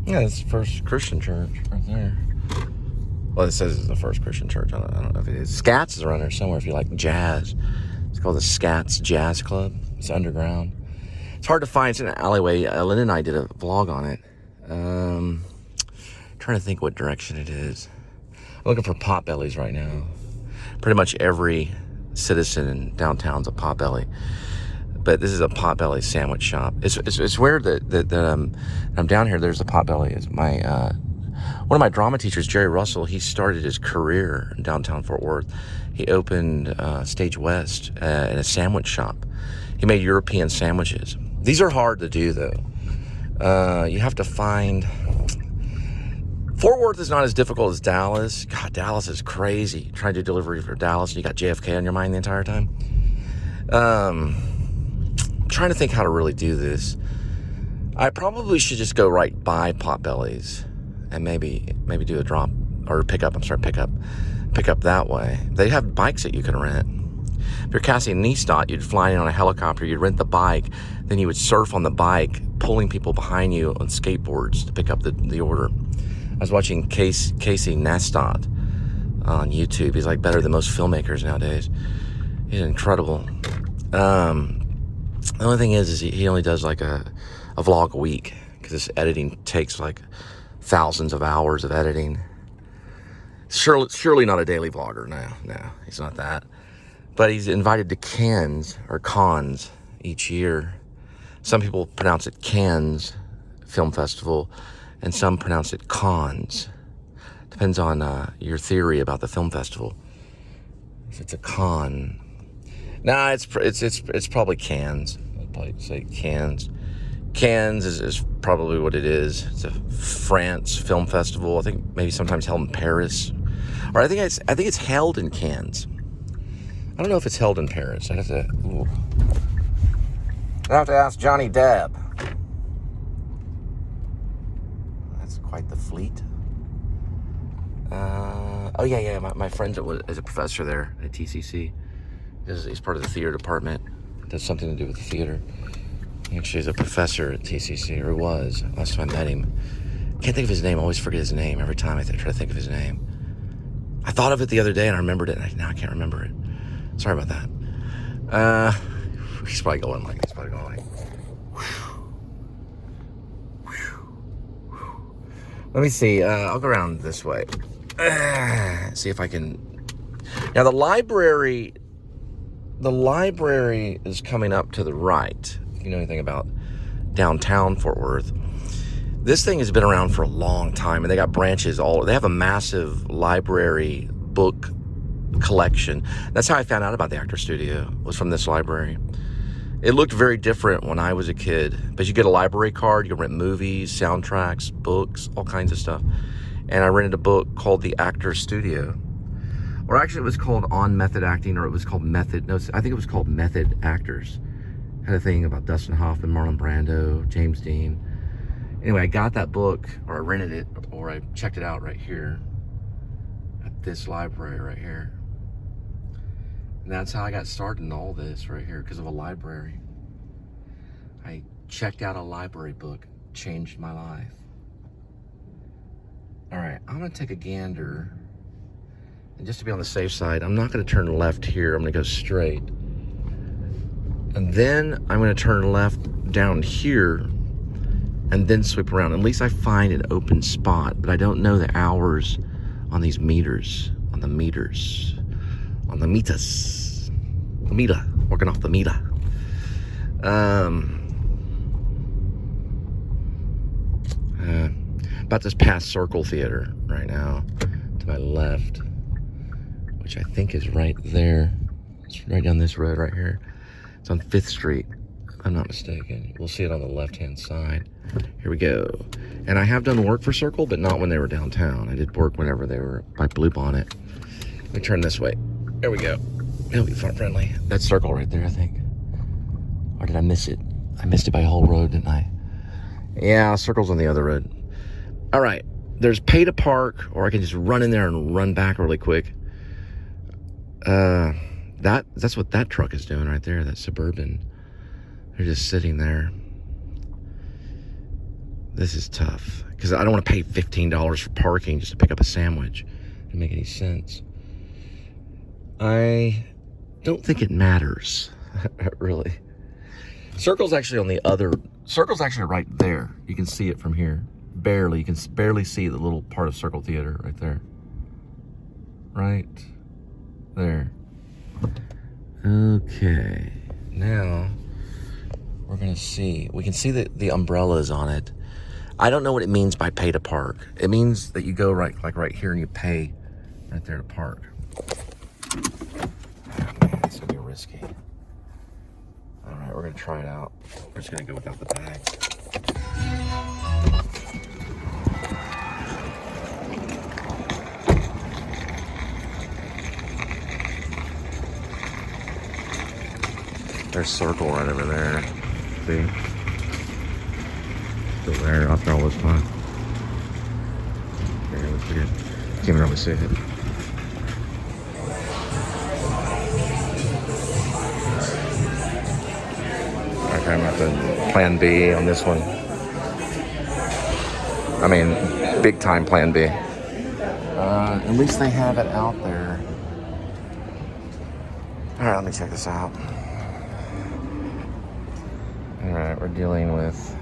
Yeah, it's the first Christian church right there. Well, it says it's the first Christian church. I don't know if it is. Scats is around there somewhere if you like jazz. It's called the Scats Jazz Club. It's underground. It's hard to find. It's in an alleyway. Linda and I did a vlog on it. Trying to think what direction it is. I'm looking for Potbellies right now. Pretty much every citizen in downtown's a Potbelly. But this is a Potbelly sandwich shop. It's weird that I'm down here. There's a Potbelly. It's my one of my drama teachers, Jerry Russell. He started his career in downtown Fort Worth. He opened Stage West in a sandwich shop. He made European sandwiches. These are hard to do though. You have to find. Fort Worth is not as difficult as Dallas. God, Dallas is crazy. Trying to do delivery for Dallas, and you got JFK on your mind the entire time. Trying to think how to really do this. I probably should just go right by Potbellies and maybe do a drop or pick up that way. They have bikes that you can rent. If you're Cassie Neistat, you'd fly in on a helicopter, you'd rent the bike, then you would surf on the bike, pulling people behind you on skateboards to pick up the order. I was watching Casey Neistat on YouTube. He's like better than most filmmakers nowadays. He's incredible. The only thing is he only does like a vlog a week because this editing takes like thousands of hours of editing. Surely not a daily vlogger. No, he's not that. But he's invited to Cannes or Cannes each year. Some people pronounce it Cannes Film Festival, and some pronounce it Cannes. Depends on your theory about the film festival. If it's a con. Nah, it's probably Cannes. I'd probably say Cannes. Cannes is probably what it is. It's a France film festival. I think maybe sometimes held in Paris, or I think it's held in Cannes. I don't know if it's held in Paris. I'd have to ask Johnny Depp. That's quite the fleet. Oh yeah. My friend is a professor there at TCC. He's part of the theater department. Does something to do with the theater. He actually is a professor at TCC, or was. Last time I met him. Can't think of his name. I always forget his name every time I try to think of his name. I thought of it the other day and I remembered it, and now I can't remember it. Sorry about that. He's probably going like this. Let me see. I'll go around this way. See if I can. Now the library is coming up to the right. If you know anything about downtown Fort Worth, this thing has been around for a long time, and they got branches they have a massive library book collection. That's how I found out about the Actor Studio, was from this library. It looked very different when I was a kid, but you get a library card, you can rent movies, soundtracks, books, all kinds of stuff. And I rented a book called The Actor Studio. Or actually it was called On Method Acting, or it was called I think it was called Method Actors. Had a thing about Dustin Hoffman, Marlon Brando, James Dean. Anyway, I got that book, or I rented it, or I checked it out right here at this library right here. And that's how I got started in all this right here, because of a library. I checked out a library book, changed my life. All right, I'm gonna take a gander. And just to be on the safe side, I'm not gonna turn left here, I'm gonna go straight. And then I'm gonna turn left down here and then sweep around. At least I find an open spot, but I don't know the hours on these meters, on the meters. On the meters. The meter. Working off the meter. About to pass Circle Theater right now to my left, which I think is right there. It's right down this road right here. It's on 5th Street, if I'm not mistaken. We'll see it on the left-hand side. Here we go. And I have done work for Circle, but not when they were downtown. I did work whenever they were by Bluebonnet. Let me turn this way. There we go. It'll be fun friendly. That's Circle right there, I think. Or did I miss it? I missed it by a whole road, didn't I? Yeah, Circle's on the other road. All right. There's pay to park, or I can just run in there and run back really quick. That's what that truck is doing right there, that Suburban. They're just sitting there. This is tough because I don't want to pay $15 for parking just to pick up a sandwich. Doesn't make any sense. I don't think it matters, really. Circle's actually Circle's actually right there. You can see it from here. Barely. You can barely see the little part of Circle Theater right there. Right there. Okay. Now, we're going to see. We can see the umbrellas on it. I don't know what it means by pay to park. It means that you go right here and you pay right there to park. Oh, man, it's gonna be risky. All right, we're gonna try it out. We're just gonna go without the bag. There's Circle right over there. See? Still there after all this time. Okay, let's see it. Can't even really see it. Okay, I'm at the plan B on this one. I mean, big time plan B. At least they have it out there. All right, let me check this out. All right, we're dealing with,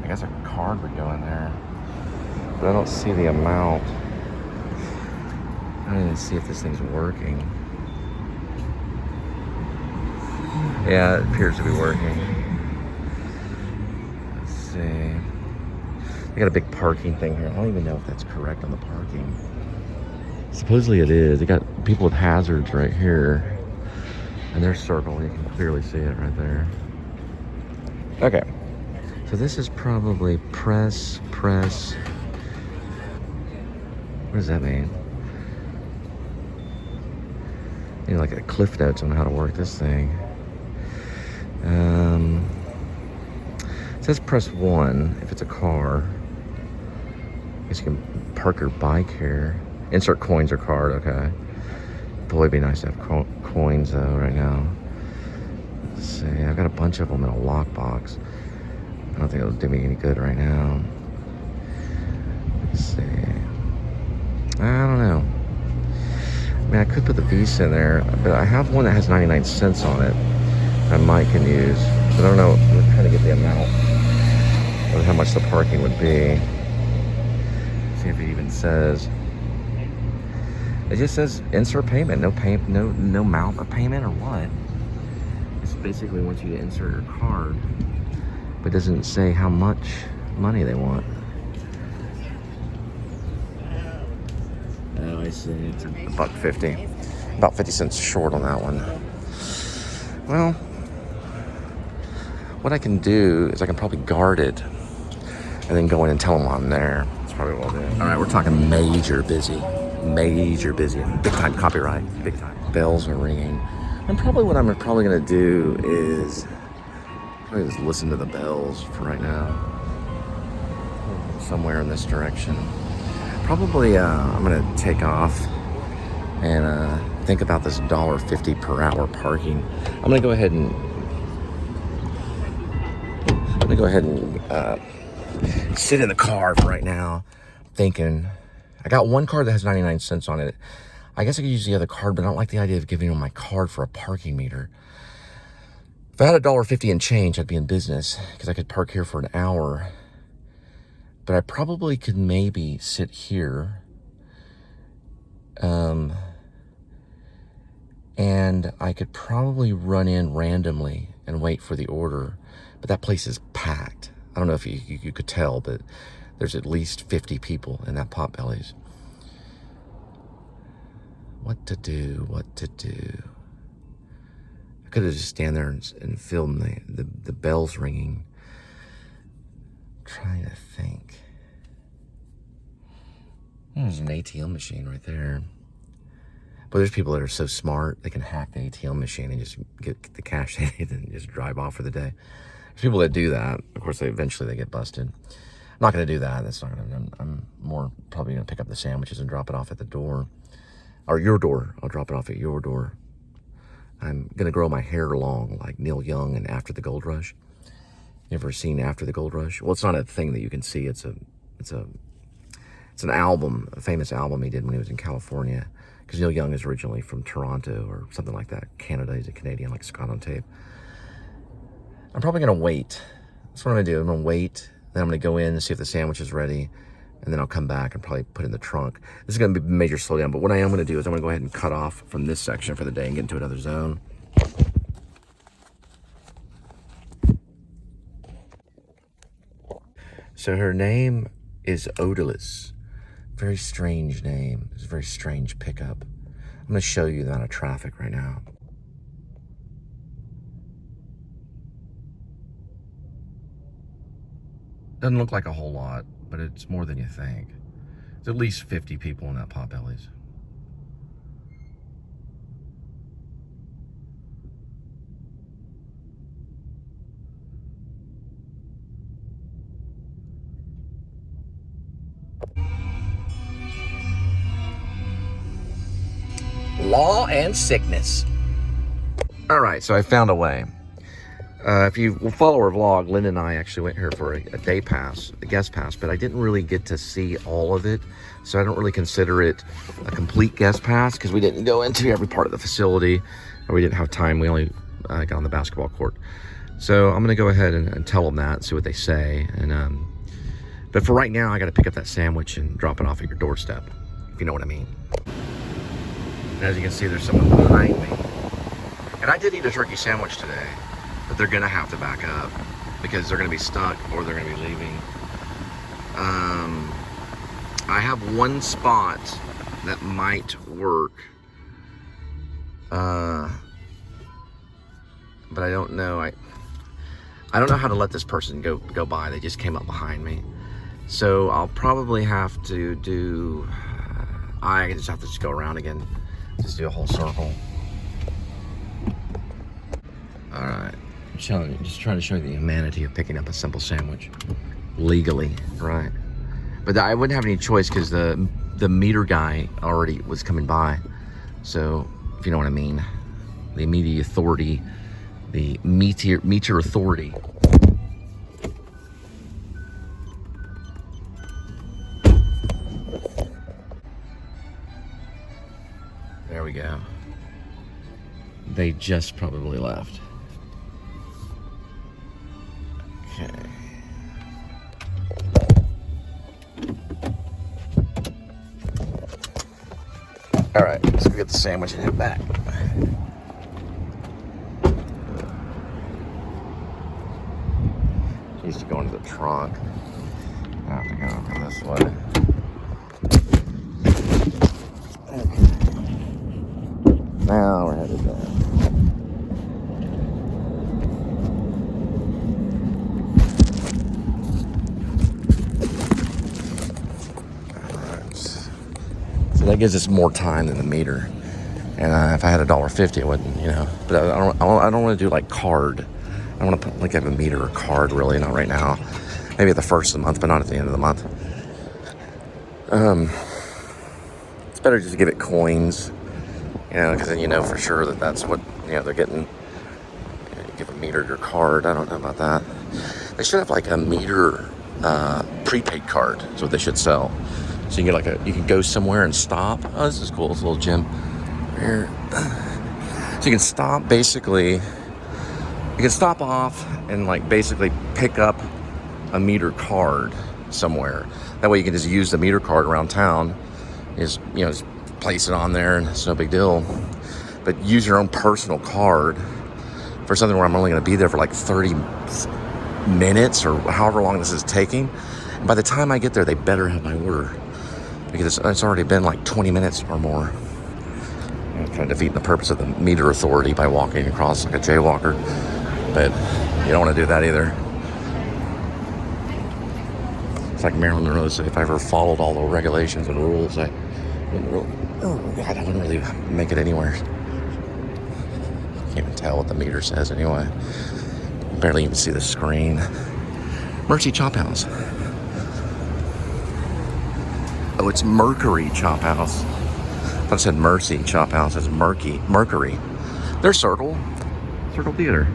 I guess a card would go in there, but I don't see the amount. I don't even see if this thing's working. Yeah, it appears to be working. Let's see. They got a big parking thing here. I don't even know if that's correct on the parking. Supposedly it is. They got people with hazards right here. And there's Circle. You can clearly see it right there. Okay. So this is probably press. What does that mean? You know, like a cliff notes on how to work this thing. It says press 1 if it's a car. I guess you can park your bike here. Insert coins or card, okay. Boy, it'd be nice to have coins though right now. Let's see, I've got a bunch of them in a lockbox. I don't think it'll do me any good right now. Let's see. I don't know. I mean, I could put the Visa in there, but I have one that has 99 cents on it. I might can use, but I don't know. I'm trying to get the amount of how much the parking would be. See if it even says. It just says insert payment. No amount of payment or what? It's basically wants you to insert your card, but it doesn't say how much money they want. Oh, I see. It's $1.50. About 50 cents short on that one. Well, what I can do is I can probably guard it and then go in and tell them I'm there. That's probably what I'll do. All right, we're talking major busy. Big time copyright, big time. Bells are ringing. And probably what I'm probably gonna do is probably just listen to the bells for right now. Somewhere in this direction. Probably I'm gonna take off and think about this $1.50 per hour parking. I'm gonna go ahead and sit in the car for right now, thinking. I got one card that has 99 cents on it. I guess I could use the other card, but I don't like the idea of giving them my card for a parking meter. If I had $1.50 and change, I'd be in business because I could park here for an hour. But I probably could maybe sit here. And I could probably run in randomly and wait for the order. But that place is packed. I don't know if you could tell, but there's at least 50 people in that Potbelly's. What to do? I could have just stand there and filmed the bells ringing. I'm trying to think. There's an ATM machine right there. But there's people that are so smart, they can hack the ATM machine and just get the cash and just drive off for the day. There's people that do that. Of course, eventually they get busted. I'm not going to do that. That's not going to. I'm more probably going to pick up the sandwiches and drop it off at the door, or your door. I'll drop it off at your door. I'm going to grow my hair long like Neil Young and After the Gold Rush. You ever seen After the Gold Rush? Well, it's not a thing that you can see. It's an album, a famous album he did when he was in California. Because Neil Young is originally from Toronto or something like that. Canada, he's a Canadian, like Scott on Tape. I'm probably gonna wait. That's what I'm gonna do. I'm gonna wait. Then I'm gonna go in and see if the sandwich is ready. And then I'll come back and probably put it in the trunk. This is gonna be a major slowdown. But what I am gonna do is I'm gonna go ahead and cut off from this section for the day and get into another zone. So her name is Odalus. Very strange name. It's a very strange pickup. I'm going to show you the amount of traffic right now. Doesn't look like a whole lot, but it's more than you think. There's at least 50 people in that Potbelly's. Law and sickness. All right, so I found a way. If you will follow our vlog, Linda and I actually went here for a day pass, a guest pass, but I didn't really get to see all of it. So I don't really consider it a complete guest pass because we didn't go into every part of the facility, or we didn't have time. We only got on the basketball court. So I'm gonna go ahead and tell them that, see what they say. And but for right now, I gotta pick up that sandwich and drop it off at your doorstep, if you know what I mean. And as you can see, there's someone behind me. And I did eat a turkey sandwich today, but they're gonna have to back up because they're gonna be stuck or they're gonna be leaving. I have one spot that might work, but I don't know. I don't know how to let this person go by. They just came up behind me, so I'll probably have to do. I just have to go around again, just do a whole circle. All right, I'm telling you, just trying to show you the humanity of picking up a simple sandwich legally, right? But I wouldn't have any choice because the meter guy already was coming by. So if you know what I mean, the immediate authority, the meter authority. There we go. They just probably left. Okay. All right, let's go get the sandwich and head back. Used to go into the trunk. I have to go this way. Okay. Now we're headed down. So that gives us more time than the meter. And if I had $1.50, I wouldn't, you know. But I don't want to do like card. I don't want to put like have a meter or card, really, not right now. Maybe at the first of the month, but not at the end of the month. It's better just to give it coins, you know, because then you know for sure that that's what, you know, they're getting. You know, you give a meter your card. I don't know about that. They should have like a meter prepaid card. That's what they should sell. So you can get like you can go somewhere and stop. Oh, this is cool. It's a little gym here. So you can stop basically. You can stop off and like basically pick up a meter card somewhere. That way you can just use the meter card around town. Just, you know, just place it on there and it's no big deal. But use your own personal card for something where I'm only going to be there for like 30 minutes or however long this is taking. And by the time I get there, they better have my order. Because it's already been like 20 minutes or more. You know, kind of defeating the purpose of the meter authority by walking across like a jaywalker. But you don't want to do that either. It's like Marilyn Monroe said, if I ever followed all the regulations and rules, I wouldn't really, oh God, I wouldn't really make it anywhere. Can't even tell what the meter says anyway. Barely even see the screen. Mercy Chop House. Oh, it's Mercury Chop House. I thought it said Mercy Chop House. It's Mercury. They're Circle Theater.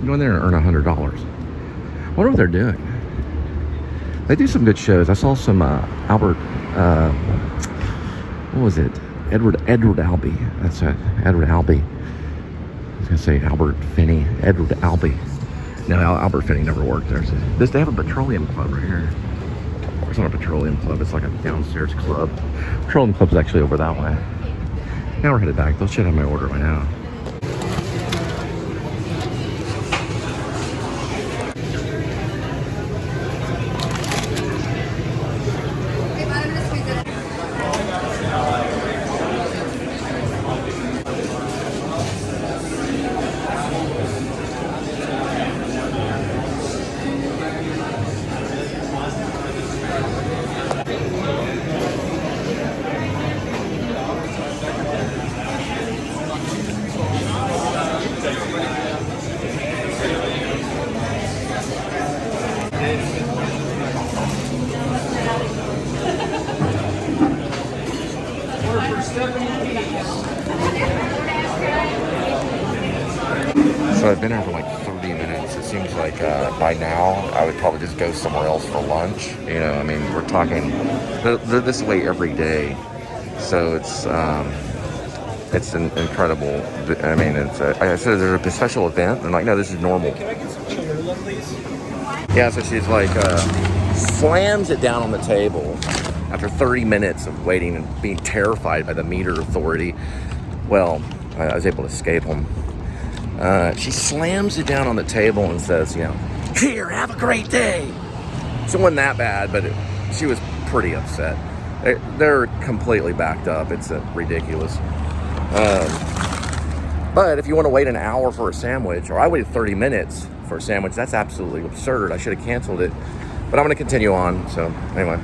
Go in there and earn $100. I wonder what they're doing. They do some good shows. I saw some Albert, what was it? Edward Albee. That's it. Edward Albee. I was gonna say Albert Finney. Edward Albee. No, Albert Finney never worked there. So they have a petroleum club right here. It's not a petroleum club. It's like a downstairs club. Petroleum club's actually over that way. Now we're headed back. Those should have my order right now. So I've been here for like 30 minutes. It seems like by now I would probably just go somewhere else for lunch. You know, I mean, we're talking, they're this way every day. So it's incredible. I mean, I said there's a special event. And like, no, this is normal. Can I get some Cholula, please? Yeah, so she's like, slams it down on the table after 30 minutes of waiting and being terrified by the meter authority. Well, I was able to escape them. She slams it down on the table and says, you know, here, have a great day. So it wasn't that bad, but she was pretty upset. They're completely backed up. It's ridiculous. But if you want to wait an hour for a sandwich, or I waited 30 minutes for a sandwich, that's absolutely absurd. I should have canceled it. But I'm going to continue on. So anyway.